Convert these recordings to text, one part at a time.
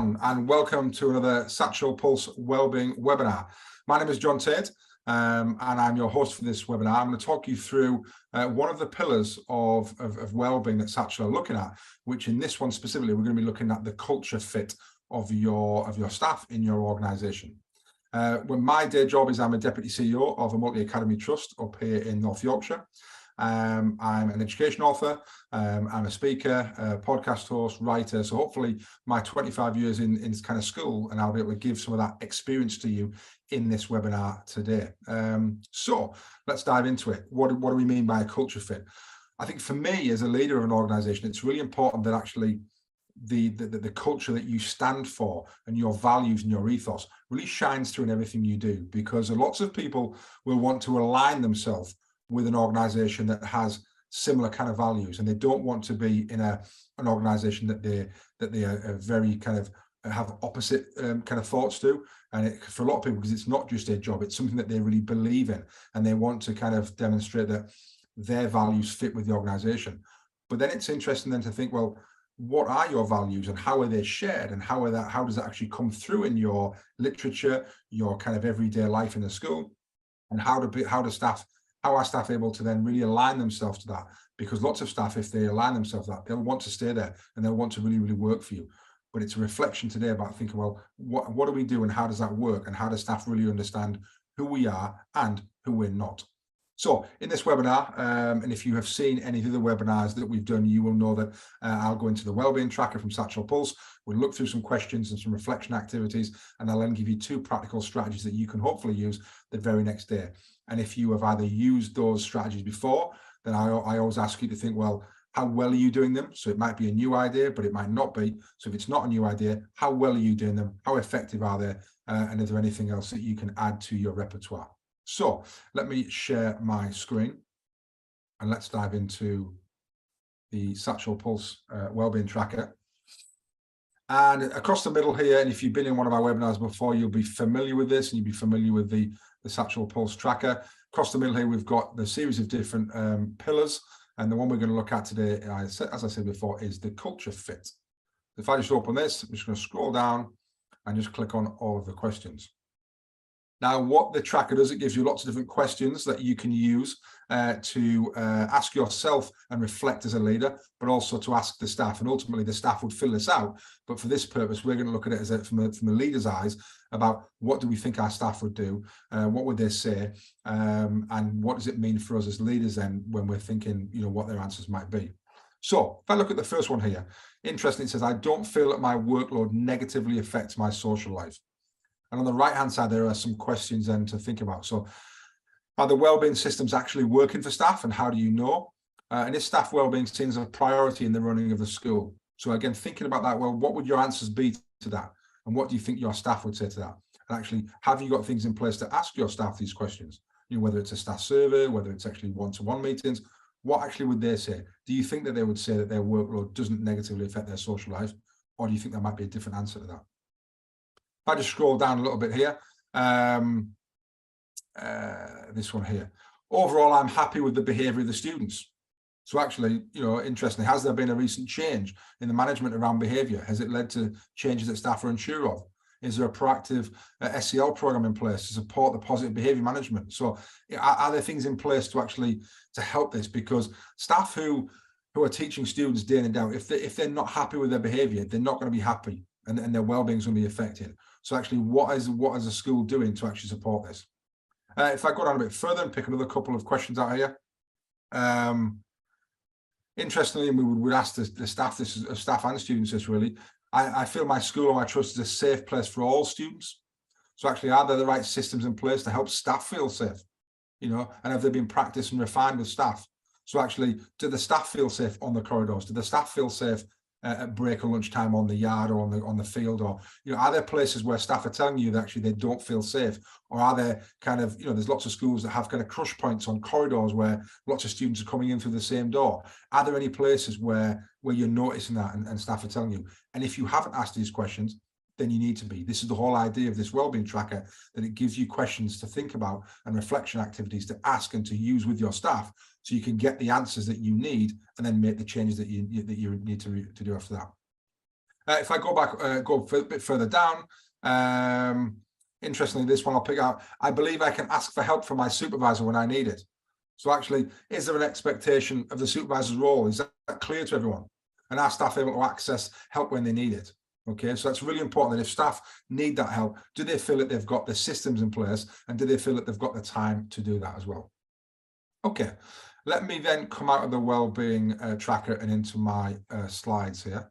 everyone, and welcome to another Satchel Pulse Wellbeing webinar. My name is Jon Tait, and I'm your host for this webinar. I'm going to talk you through one of the pillars of wellbeing that Satchel are looking at, which in this one specifically, we're going to be looking at the culture fit of your staff in your organization. Well, my day job is I'm a deputy CEO of a multi-academy trust up here in North Yorkshire. I'm an education author, I'm a speaker, a podcast host, writer. So hopefully my 25 years in this kind of school, and I'll be able to give some of that experience to you in this webinar today. So let's dive into it. What do we mean by a culture fit? I think for me as a leader of an organization, it's really important that actually the culture that you stand for and your values and your ethos really shines through in everything you do, because lots of people will want to align themselves with an organization that has similar kind of values, and they don't want to be in an organization that they are very kind of have opposite kind of thoughts to. And for a lot of people, because it's not just their job, it's something that they really believe in, and they want to kind of demonstrate that their values fit with the organization. But then it's interesting then to think, well, what are your values and how are they shared, and how does that actually come through in your literature, your kind of everyday life in the school, and how are staff able to then really align themselves to that? Because lots of staff, if they align themselves to that, they'll want to stay there and they'll want to really, really work for you. But it's a reflection today about thinking, well, what do we do and how does that work? And how does staff really understand who we are and who we're not? So in this webinar, and if you have seen any of the other webinars that we've done, you will know that I'll go into the wellbeing tracker from Satchel Pulse. We'll look through some questions and some reflection activities, and I'll then give you 2 practical strategies that you can hopefully use the very next day. And if you have either used those strategies before, then I always ask you to think, well, how well are you doing them? So it might be a new idea, but it might not be. So if it's not a new idea, how well are you doing them? How effective are they? And is there anything else that you can add to your repertoire? So let me share my screen and let's dive into the Satchel Pulse Wellbeing Tracker. And across the middle here, and if you've been in one of our webinars before, you'll be familiar with this, and you'll be familiar with the Satchel Pulse Tracker. Across the middle here, we've got the series of different pillars, and the one we're going to look at today, as I said before, is the culture fit. If I just open this, I'm just going to scroll down and just click on all of the questions. Now, what the tracker does, it gives you lots of different questions that you can use to ask yourself and reflect as a leader, but also to ask the staff. And ultimately, the staff would fill this out. But for this purpose, we're going to look at it from the leader's eyes about what do we think our staff would do, what would they say, and what does it mean for us as leaders then when we're thinking, what their answers might be. So if I look at the first one here, interesting, it says, I don't feel that my workload negatively affects my social life. And on the right-hand side, there are some questions then to think about. So are the wellbeing systems actually working for staff, and how do you know? And is staff wellbeing seen as a priority in the running of the school? So again, thinking about that, well, what would your answers be to that? And what do you think your staff would say to that? And actually, have you got things in place to ask your staff these questions? Whether it's a staff survey, whether it's actually one-to-one meetings, what actually would they say? Do you think that they would say that their workload doesn't negatively affect their social life? Or do you think there might be a different answer to that? If I just scroll down a little bit here, this one here. Overall, I'm happy with the behaviour of the students. So actually, interestingly, has there been a recent change in the management around behaviour? Has it led to changes that staff are unsure of? Is there a proactive SEL program in place to support the positive behaviour management? So are there things in place to help this? Because staff who are teaching students day in and day out, if they're not happy with their behaviour, they're not going to be happy, and their wellbeing is going to be affected. So actually, what is a school doing to actually support this? If I go down a bit further and pick another couple of questions out here. Interestingly, we would ask the staff this, staff and students this really. I feel my school or my trust is a safe place for all students. So actually, are there the right systems in place to help staff feel safe? And have they been practiced and refined with staff? So actually, do the staff feel safe on the corridors? Do the staff feel safe at break or lunchtime on the yard or on the field? Or are there places where staff are telling you that actually they don't feel safe? Or are there kind of, there's lots of schools that have kind of crush points on corridors where lots of students are coming in through the same door? Are there any places where you're noticing that and staff are telling you? And if you haven't asked these questions, then you need to be. This is the whole idea of this wellbeing tracker, that it gives you questions to think about and reflection activities to ask and to use with your staff, so you can get the answers that you need and then make the changes that you need to do after that. If I go back, go a bit further down, interestingly, this one I'll pick out. I believe I can ask for help from my supervisor when I need it. So actually, is there an expectation of the supervisor's role? Is that clear to everyone? And are staff able to access help when they need it? Okay, so that's really important that if staff need that help, do they feel that they've got the systems in place, and do they feel that they've got the time to do that as well? Okay, let me then come out of the wellbeing tracker and into my slides here.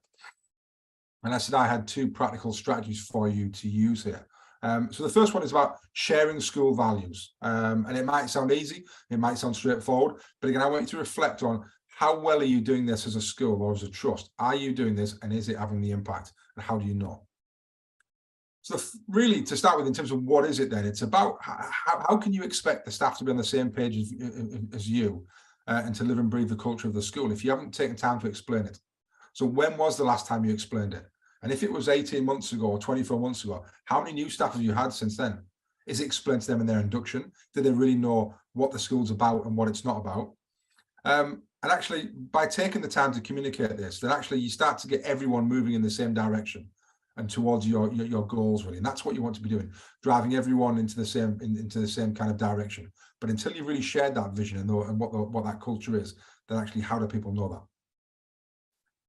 And I said I had 2 practical strategies for you to use here. So the first one is about sharing school values. And it might sound easy, it might sound straightforward, but again, I want you to reflect on how well are you doing this as a school or as a trust? Are you doing this, and is it having the impact? And how do you know? So really, to start with, in terms of what is it then, it's about how can you expect the staff to be on the same page as you and to live and breathe the culture of the school if you haven't taken time to explain it? So when was the last time you explained it? And if it was 18 months ago or 24 months ago, how many new staff have you had since then? Is it explained to them in their induction? Do they really know what the school's about and what it's not about? And actually, by taking the time to communicate this, then actually you start to get everyone moving in the same direction and towards your goals, really. And that's what you want to be doing, driving everyone into the same kind of direction. But until you've really shared that vision and what that culture is, then actually how do people know that?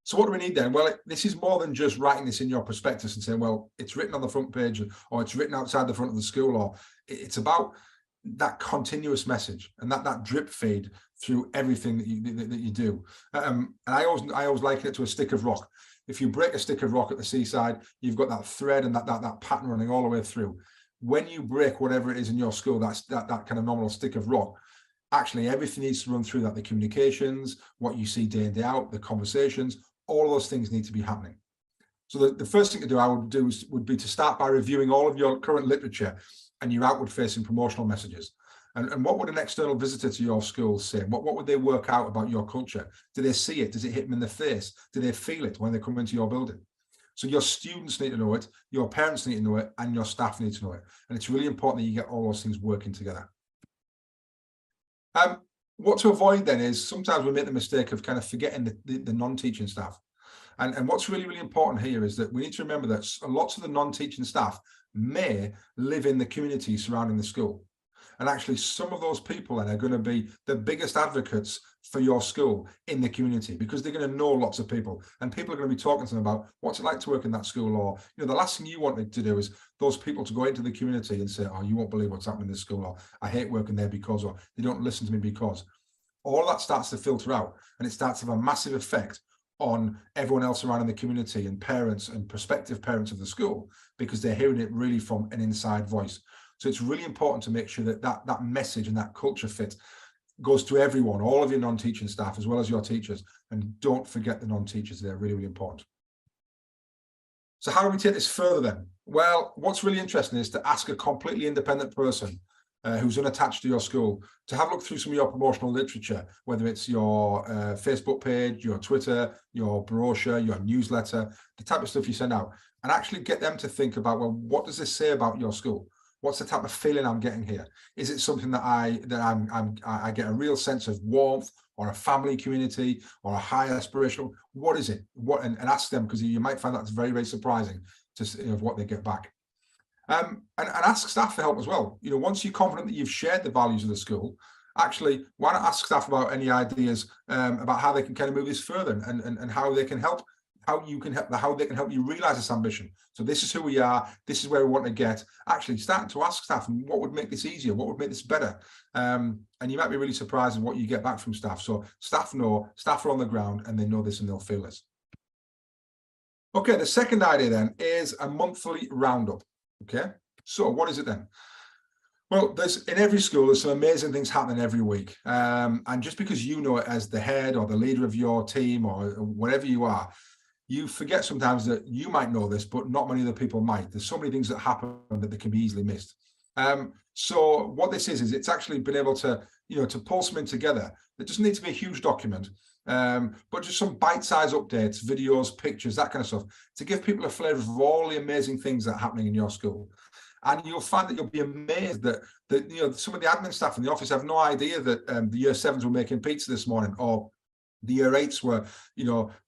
So what do we need then? Well, this is more than just writing this in your prospectus and saying, well, it's written on the front page or it's written outside the front of the school, or it's about that continuous message and that drip feed through everything that you do. And I always liken it to a stick of rock. If you break a stick of rock at the seaside, you've got that thread and that pattern running all the way through. When you break whatever it is in your school, that kind of nominal stick of rock, actually everything needs to run through that. The communications, what you see day in, day out, the conversations, all those things need to be happening. So the first thing to do would be to start by reviewing all of your current literature and your outward facing promotional messages. And what would an external visitor to your school say? What would they work out about your culture? Do they see it? Does it hit them in the face? Do they feel it when they come into your building? So your students need to know it, your parents need to know it, and your staff need to know it. And it's really important that you get all those things working together. What to avoid then is sometimes we make the mistake of kind of forgetting the non-teaching staff. And what's really, really important here is that we need to remember that lots of the non-teaching staff may live in the community surrounding the school. And actually, some of those people then are going to be the biggest advocates for your school in the community, because they're going to know lots of people, and people are going to be talking to them about what's it like to work in that school. Or, the last thing you want to do is those people to go into the community and say, oh, you won't believe what's happening in this school, or I hate working there because, or they don't listen to me because. All that starts to filter out, and it starts to have a massive effect on everyone else around in the community and parents and prospective parents of the school, because they're hearing it really from an inside voice. So it's really important to make sure that message and that culture fit goes to everyone, all of your non-teaching staff, as well as your teachers. And don't forget the non-teachers, they're really, really important. So how do we take this further then? Well, what's really interesting is to ask a completely independent person who's unattached to your school to have a look through some of your promotional literature, whether it's your Facebook page, your Twitter, your brochure, your newsletter, the type of stuff you send out, and actually get them to think about, well, what does this say about your school? What's the type of feeling I'm getting here? Is it something that I get a real sense of warmth, or a family community, or a high aspirational? What is it? And ask them, because you might find that's very, very surprising to what they get back. And ask staff for help as well. Once you're confident that you've shared the values of the school, actually, why not ask staff about any ideas about how they can kind of move this further, and how they can help. How they can help you realize this ambition. So this is who we are. This is where we want to get. Actually, starting to ask staff, what would make this easier? What would make this better? And you might be really surprised at what you get back from staff. So staff are on the ground, and they know this, and they'll feel this. Okay, the second idea then is a monthly roundup. Okay, so what is it then? Well, in every school, there's some amazing things happening every week. And just because you know it as the head or the leader of your team or whatever you are, you forget sometimes that you might know this, but not many other people might. There's so many things that happen that they can be easily missed. So what this is it's actually been able to, to pull something together. It doesn't need to be a huge document, but just some bite-sized updates, videos, pictures, that kind of stuff, to give people a flavour of all the amazing things that are happening in your school. And you'll find that you'll be amazed that some of the admin staff in the office have no idea that the year 7s were making pizza this morning, or The year 8s were,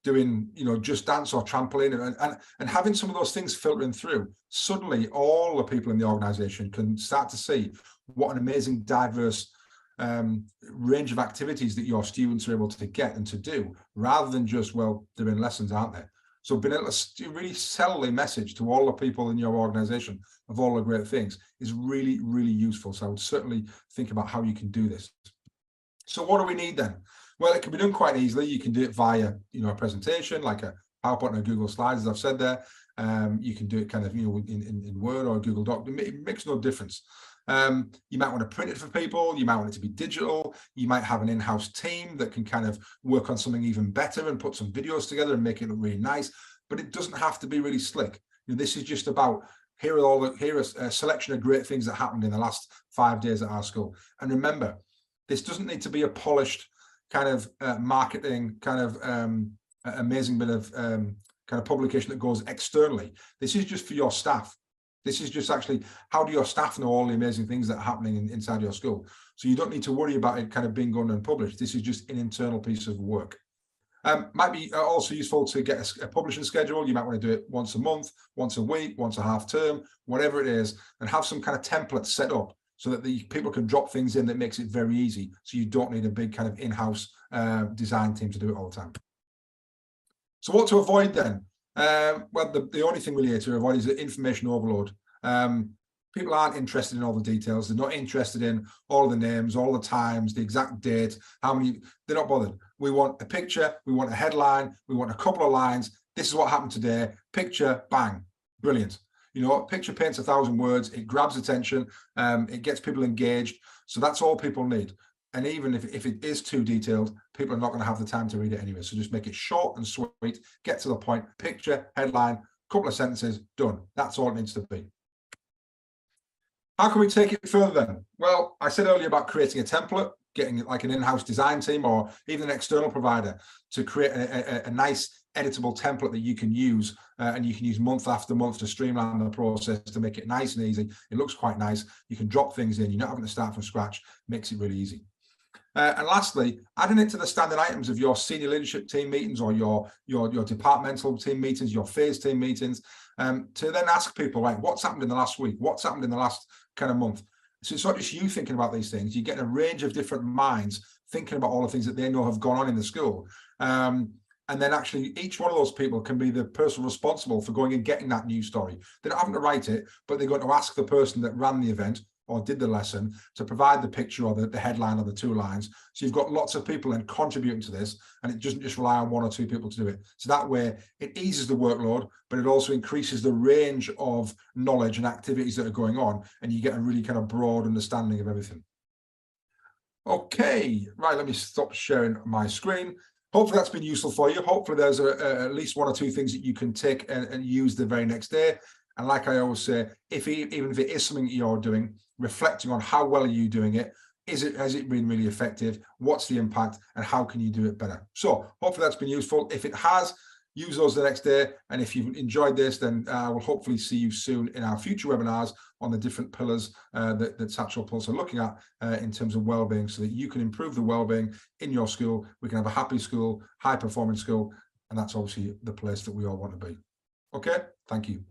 doing, just dance or trampoline, and having some of those things filtering through. Suddenly, all the people in the organization can start to see what an amazing, diverse range of activities that your students are able to get and to do, rather than just, well, they're in lessons, aren't they? So being able to really sell a message to all the people in your organization of all the great things is really, really useful. So I would certainly think about how you can do this. So what do we need then? Well, it can be done quite easily. You can do it via, a presentation, like a PowerPoint or Google Slides, as I've said there. You can do it kind of, in Word or Google Doc. It makes no difference. You might want to print it for people. You might want it to be digital. You might have an in-house team that can kind of work on something even better and put some videos together and make it look really nice. But it doesn't have to be really slick. This is just about, here are a selection of great things that happened in the last 5 days at our school. And remember, this doesn't need to be a polished kind of marketing, kind of amazing bit of kind of publication that goes externally. This is just for your staff. This is just actually, how do your staff know all the amazing things that are happening inside your school? So you don't need to worry about it kind of being gone and published. This is just an internal piece of work. Might be also useful to get a publishing schedule. You might want to do it once a month, once a week, once a half term, whatever it is, and have some kind of template set up so that the people can drop things in that makes it very easy. So you don't need a big kind of in-house design team to do it all the time. So what to avoid then? Well, the only thing really here to avoid is the information overload. People aren't interested in all the details. They're not interested in all the names, all the times, the exact date, how many. They're not bothered. We want a picture. We want a headline. We want a couple of lines. This is what happened today. Picture, bang, brilliant. Picture paints 1,000 words. It grabs attention. It gets people engaged. So that's all people need. And even if it is too detailed, people are not going to have the time to read it anyway. So just make it short and sweet. Get to the point. Picture, headline, couple of sentences, done. That's all it needs to be. How can we take it further then? Well, I said earlier about creating a template, getting like an in-house design team or even an external provider to create a nice editable template that you can use and you can use month after month to streamline the process, to make it nice and easy. It looks quite nice. You can drop things in. You're not having to start from scratch. Makes it really easy. And lastly, adding it to the standard items of your senior leadership team meetings or your departmental team meetings, your phase team meetings, to then ask people, right, what's happened in the last week? What's happened in the last kind of month? So it's not just you thinking about these things. You get a range of different minds thinking about all the things that they know have gone on in the school. And then actually each one of those people can be the person responsible for going and getting that news story. They're not having to write it, but they're going to ask the person that ran the event or did the lesson to provide the picture or the headline or the 2 lines. So you've got lots of people then contributing to this, and it doesn't just rely on 1 or 2 people to do it. So that way it eases the workload, but it also increases the range of knowledge and activities that are going on, and you get a really kind of broad understanding of everything. Okay, right, let me stop sharing my screen. Hopefully that's been useful for you. Hopefully there's at least 1 or 2 things that you can take and use the very next day. And like I always say, even if it is something that you're doing, reflecting on how well are you doing it, has it been really effective? What's the impact, and how can you do it better? So hopefully that's been useful. If it has, use those the next day. And if you've enjoyed this, then I will hopefully see you soon in our future webinars on the different pillars that Satchel Pulse are looking at in terms of wellbeing, so that you can improve the wellbeing in your school. We can have a happy school, high performing school, and that's obviously the place that we all want to be. Okay, thank you.